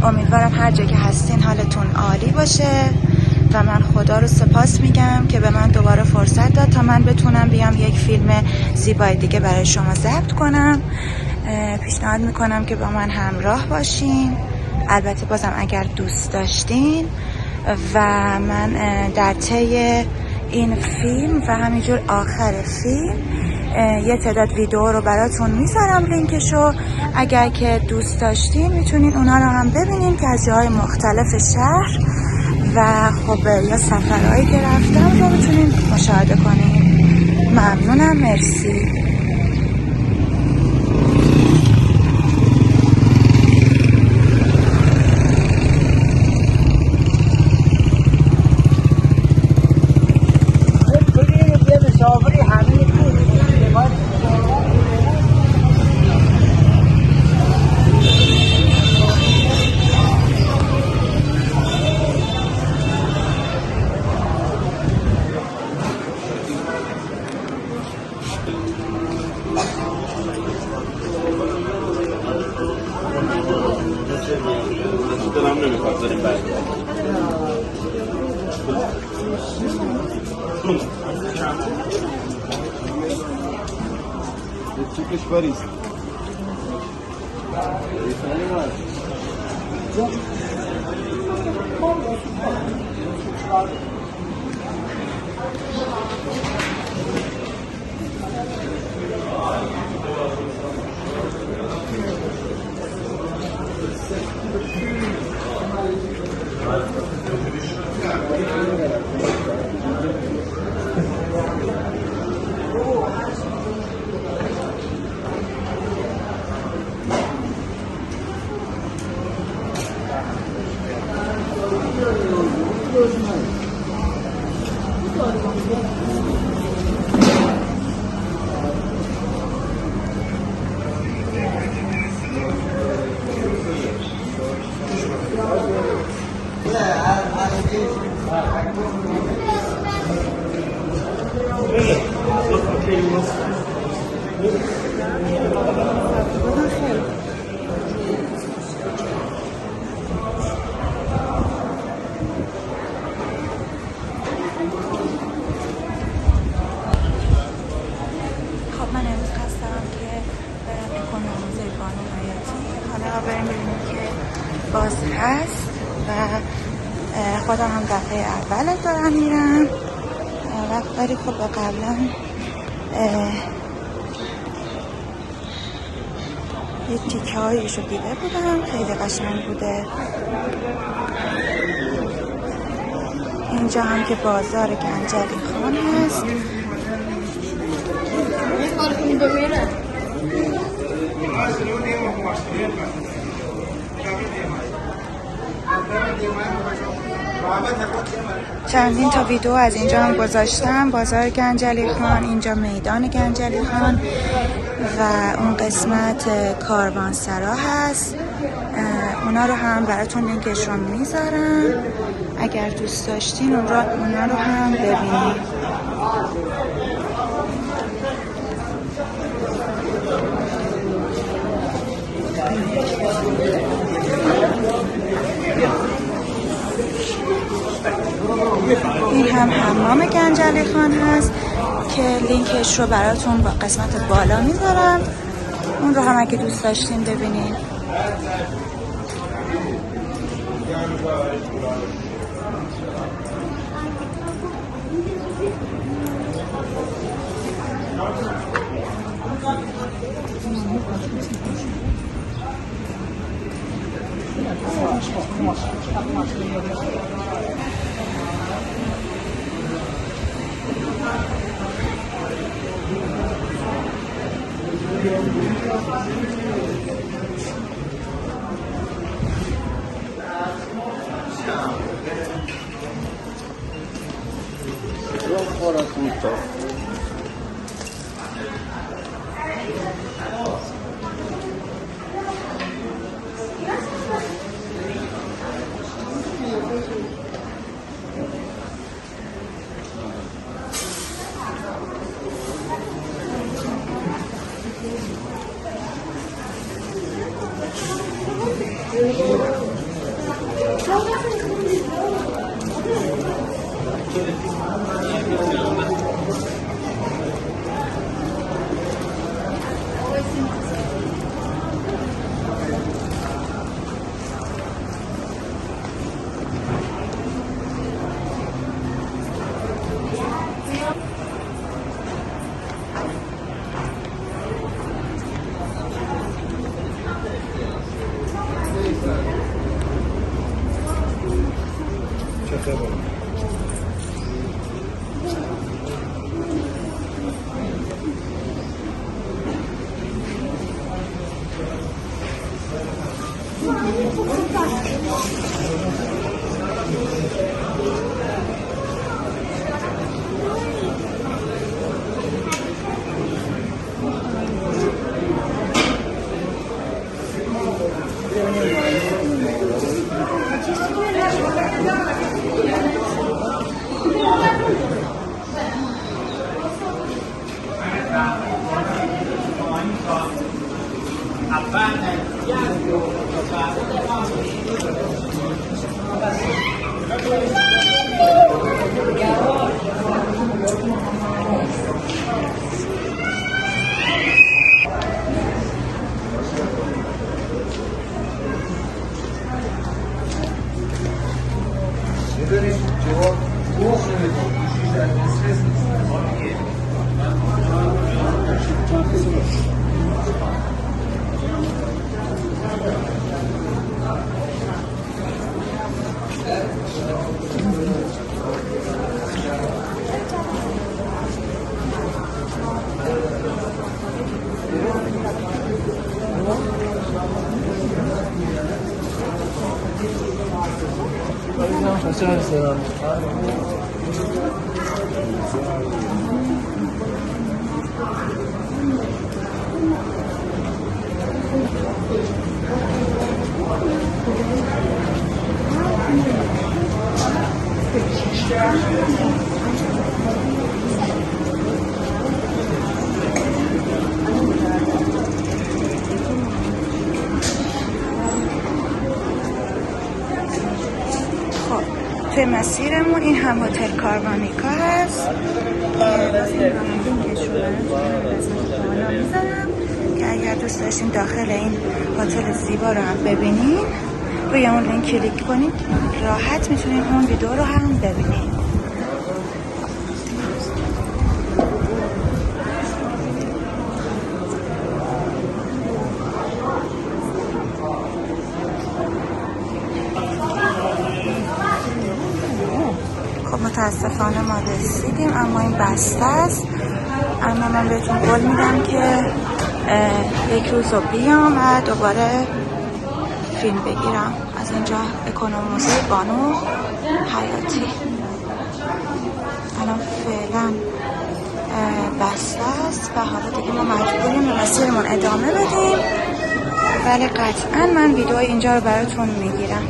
امیدوارم هر جا که هستین حالتون عالی باشه و من خدا رو سپاس میگم که به من دوباره فرصت داد تا من بتونم بیام یک فیلم زیبای دیگه برای شما ضبط کنم. پیشنهاد میکنم که با من همراه باشین، البته بازم اگر دوست داشتین. و من در طی این فیلم و همینجور آخر فیلم یه تعداد ویدیو رو براتون میذارم لینکشو، اگر که دوست داشتین میتونین اونا رو هم ببینین که از جاهای مختلف شهر و خب یا سفرهایی که رفتم رو میتونین مشاهده کنین. ممنونم، مرسی. دلم نمیخواد داریم برد چیکش بریست باز هست و خودم هم دفعه اول دارم میرم ولی خب قبلا یه تیکه هایشو دیده بودم، خیلی قشنگ بوده. اینجا هم که بازار گنجلی خان هست. چندین تا ویدیو از اینجا هم گذاشتم. بازار گنجلی خان، اینجا میدان گنجلی خان و اون قسمت کاروانسرا هست. اونا رو هم براتون لینکش رو میذارم اگر دوست داشتین اونا رو هم ببینید. این هم حمام گنجلی خان هست که لینکش رو براتون با قسمت بالا میذارم، اون رو هم اگه دوست داشتین ببینید. توی مسیرمون این هم هتل کاروانیکا هست که اگر دوست داشتین داخل این هتل زیبا رو هم ببینین روی اون لینک کلیک کنید راحت میتونین اون ویدیو رو هم ببینین. متاسفانه ما رسیدیم اما این بسته است، اما من بهتون قول میدم که یک روز رو بیام و دوباره فیلم بگیرم. از اینجا اکونوموزه بانو حیاتی الان فعلا بسته است و حالا دیگه ما مجبوریم به مسیرمون ادامه بدیم، ولی قطعا من ویدیو اینجا رو براتون میگیرم.